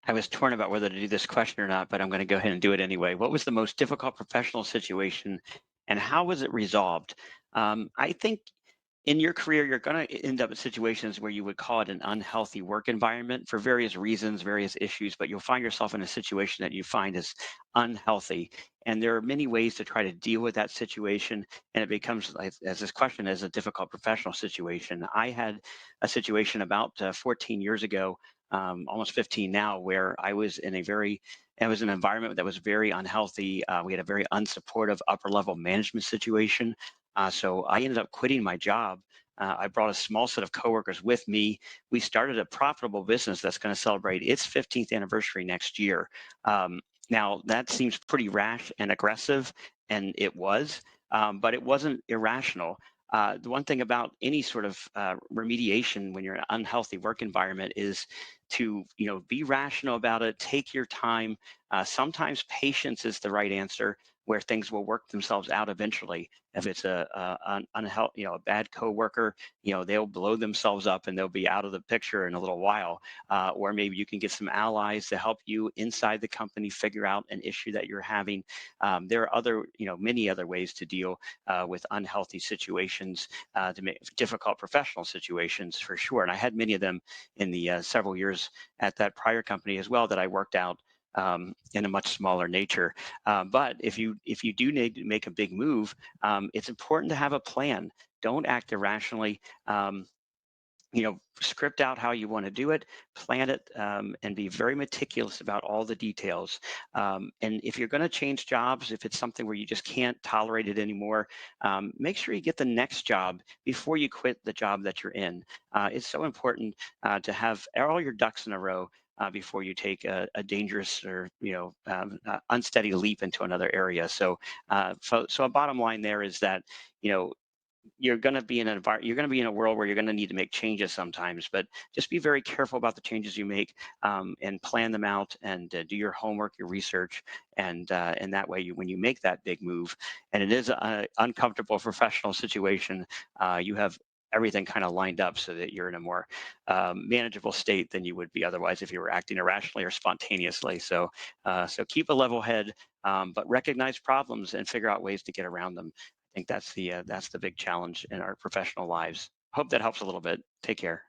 I was torn about whether to do this question or not, but I'm going to go ahead and do it anyway. What was the most difficult professional situation and how was it resolved? I think in your career, you're going to end up in situations where you would call it an unhealthy work environment for various reasons, various issues, but you'll find yourself in a situation that you find is unhealthy. And there are many ways to try to deal with that situation. And it becomes, as this question is, a difficult professional situation. I had a situation about 14 years ago, almost 15 now, where it was an environment that was very unhealthy. We had a very unsupportive upper level management situation. So I ended up quitting my job. I brought a small set of coworkers with me. We started a profitable business that's going to celebrate its 15th anniversary next year. Now, that seems pretty rash and aggressive, and it was, but it wasn't irrational. The one thing about any sort of remediation when you're in an unhealthy work environment is to, be rational about it, take your time. Sometimes patience is the right answer where things will work themselves out eventually. If it's an unhealthy, a bad coworker, they'll blow themselves up and they'll be out of the picture in a little while. Or maybe you can get some allies to help you inside the company figure out an issue that you're having. There are many other ways to deal with unhealthy situations, to make difficult professional situations for sure. And I had many of them in the several years at that prior company as well that I worked out in a much smaller nature. But if you do need to make a big move, it's important to have a plan. Don't act irrationally. Script out how you want to do it, plan it, and be very meticulous about all the details. And if you're going to change jobs, if it's something where you just can't tolerate it anymore, make sure you get the next job before you quit the job that you're in. It's so important to have all your ducks in a row. Before you take a dangerous or unsteady leap into another area. So a bottom line there is that you know you're going to be in a world where you're going to need to make changes sometimes, but just be very careful about the changes you make, and plan them out and do your homework, your research, and that way when you make that big move and it is an uncomfortable professional situation, you have everything kind of lined up so that you're in a more manageable state than you would be otherwise if you were acting irrationally or spontaneously. So keep a level head, but recognize problems and figure out ways to get around them. I think that's the big challenge in our professional lives. Hope that helps a little bit. Take care.